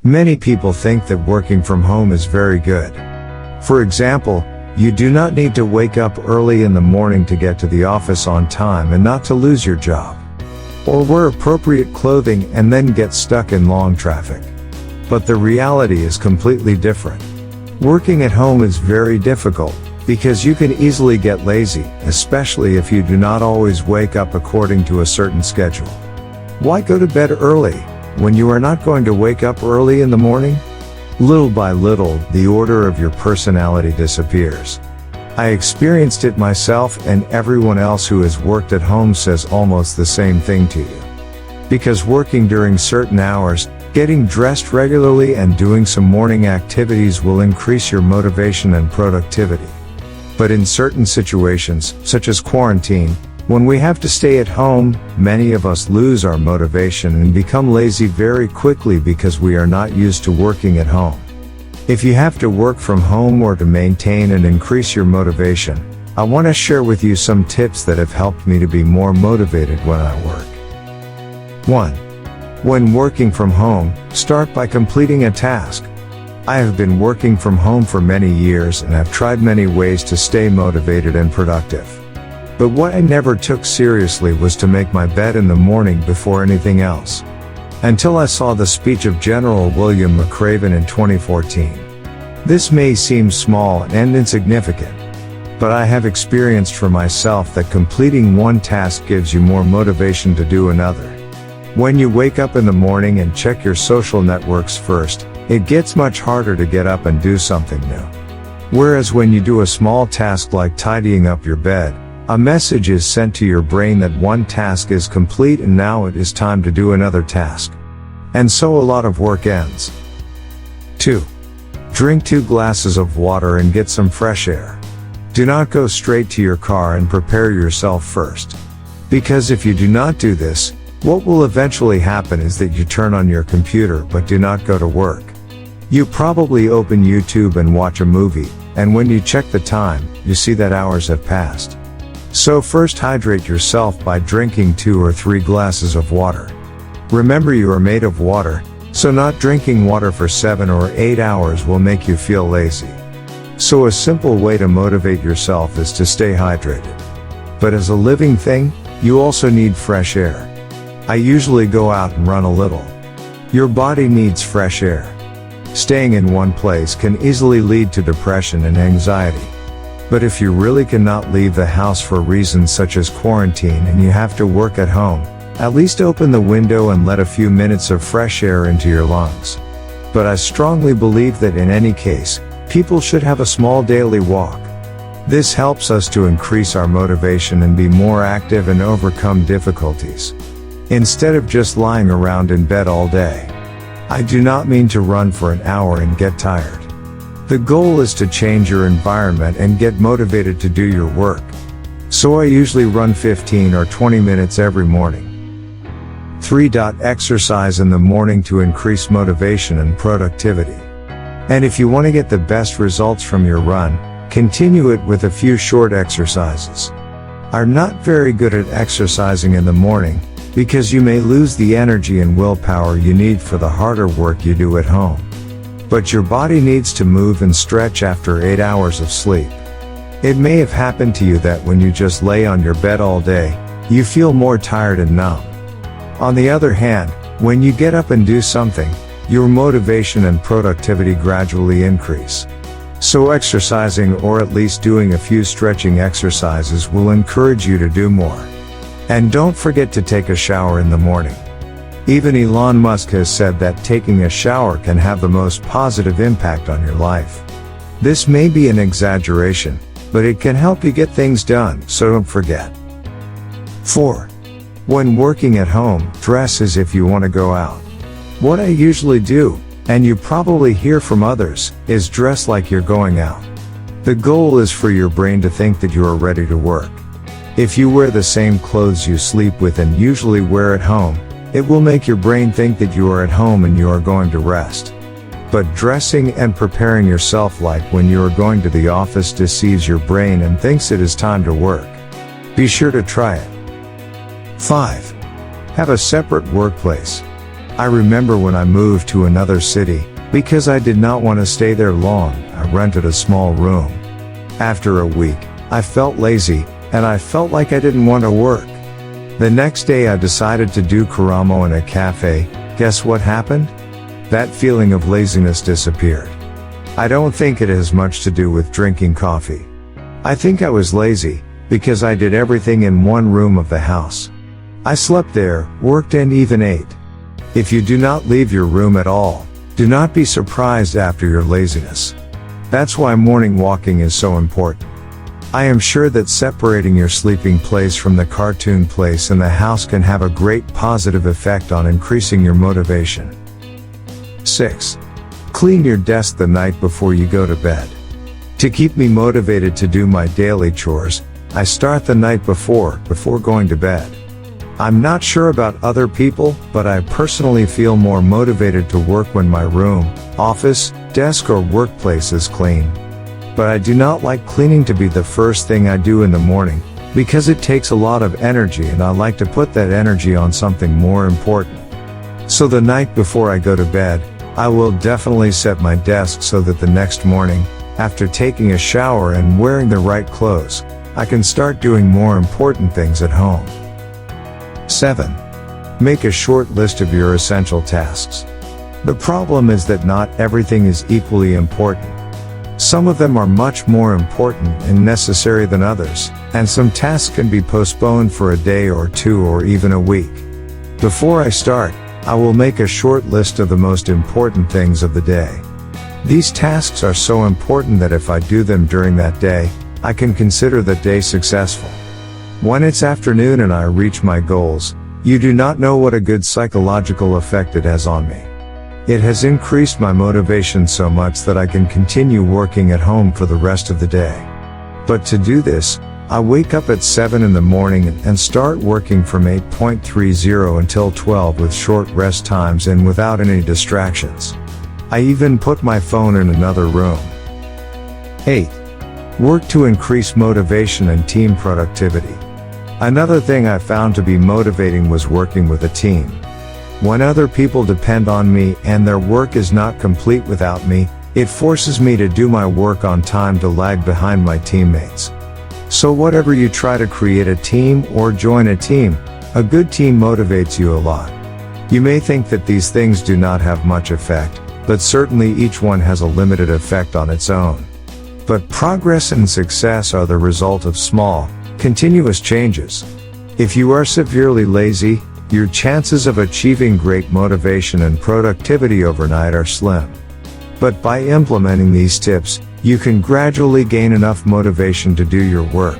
Many people think that working from home is very good. For example, you do not need to wake up early in the morning to get to the office on time and not to lose your job. Or wear appropriate clothing and then get stuck in long traffic. But the reality is completely different. Working at home is very difficult, because you can easily get lazy, especially if you do not always wake up according to a certain schedule. Why go to bed early, when you are not going to wake up early in the morning? Little by little, the order of your personality disappears. I experienced it myself, and everyone else who has worked at home says almost the same thing to you. Because working during certain hours, getting dressed regularly and doing some morning activities will increase your motivation and productivity. But in certain situations, such as quarantine, when we have to stay at home, many of us lose our motivation and become lazy very quickly because we are not used to working at home. If you have to work from home or to maintain and increase your motivation, I want to share with you some tips that have helped me to be more motivated when I work. 1. When working from home, start by completing a task. I have been working from home for many years and have tried many ways to stay motivated and productive. But what I never took seriously was to make my bed in the morning before anything else. Until I saw the speech of General William McRaven in 2014. This may seem small and insignificant, but I have experienced for myself that completing one task gives you more motivation to do another. When you wake up in the morning and check your social networks first, it gets much harder to get up and do something new. Whereas when you do a small task like tidying up your bed, a message is sent to your brain that one task is complete and now it is time to do another task. And so a lot of work ends. 2. Drink 2 glasses of water and get some fresh air. Do not go straight to your car and prepare yourself first. Because if you do not do this, what will eventually happen is that you turn on your computer but do not go to work. You probably open YouTube and watch a movie, and when you check the time, you see that hours have passed. So first hydrate yourself by drinking 2 or 3 glasses of water. Remember, you are made of water, so not drinking water for 7 or 8 hours will make you feel lazy. So a simple way to motivate yourself is to stay hydrated. But as a living thing, you also need fresh air. I usually go out and run a little. Your body needs fresh air. Staying in one place can easily lead to depression and anxiety. But if you really cannot leave the house for reasons such as quarantine and you have to work at home, at least open the window and let a few minutes of fresh air into your lungs. But I strongly believe that in any case, people should have a small daily walk. This helps us to increase our motivation and be more active and overcome difficulties, instead of just lying around in bed all day. I do not mean to run for an hour and get tired. The goal is to change your environment and get motivated to do your work. So I usually run 15 or 20 minutes every morning. 3. Exercise in the morning to increase motivation and productivity. And if you want to get the best results from your run, continue it with a few short exercises. I'm not very good at exercising in the morning, because you may lose the energy and willpower you need for the harder work you do at home. But your body needs to move and stretch after 8 hours of sleep. It may have happened to you that when you just lay on your bed all day, you feel more tired and numb. On the other hand, when you get up and do something, your motivation and productivity gradually increase. So exercising, or at least doing a few stretching exercises, will encourage you to do more. And don't forget to take a shower in the morning. Even Elon Musk has said that taking a shower can have the most positive impact on your life. This may be an exaggeration, but it can help you get things done, so don't forget. 4. When working at home, dress as if you want to go out. What I usually do, and you probably hear from others, is dress like you're going out. The goal is for your brain to think that you are ready to work. If you wear the same clothes you sleep with and usually wear at home, it will make your brain think that you are at home and you are going to rest. But dressing and preparing yourself like when you are going to the office deceives your brain and thinks it is time to work. Be sure to try it. 5. Have a separate workplace. I remember when I moved to another city, because I did not want to stay there long, I rented a small room. After a week, I felt lazy, and I felt like I didn't want to work. The next day I decided to do Karamo in a cafe. Guess what happened? That feeling of laziness disappeared. I don't think it has much to do with drinking coffee. I think I was lazy, because I did everything in one room of the house. I slept there, worked and even ate. If you do not leave your room at all, do not be surprised after your laziness. That's why morning walking is so important. I am sure that separating your sleeping place from the cartoon place in the house can have a great positive effect on increasing your motivation. 6. Clean your desk the night before you go to bed. To keep me motivated to do my daily chores, I start the night before going to bed. I'm not sure about other people, but I personally feel more motivated to work when my room, office, desk or workplace is clean. But I do not like cleaning to be the first thing I do in the morning, because it takes a lot of energy and I like to put that energy on something more important. So the night before I go to bed, I will definitely set my desk so that the next morning, after taking a shower and wearing the right clothes, I can start doing more important things at home. 7. Make a short list of your essential tasks. The problem is that not everything is equally important. Some of them are much more important and necessary than others, and some tasks can be postponed for a day or two or even a week. Before I start, I will make a short list of the most important things of the day. These tasks are so important that if I do them during that day, I can consider that day successful. When it's afternoon and I reach my goals, you do not know what a good psychological effect it has on me. It has increased my motivation so much that I can continue working at home for the rest of the day. But to do this, I wake up at 7 in the morning and start working from 8:30 until 12 with short rest times and without any distractions. I even put my phone in another room. 8. Work to increase motivation and team productivity. Another thing I found to be motivating was working with a team. When other people depend on me and their work is not complete without me, it forces me to do my work on time to lag behind my teammates. So whatever you try to create a team or join a team, a good team motivates you a lot. You may think that these things do not have much effect, but certainly each one has a limited effect on its own. But progress and success are the result of small, continuous changes. If you are severely lazy, your chances of achieving great motivation and productivity overnight are slim. But by implementing these tips, you can gradually gain enough motivation to do your work.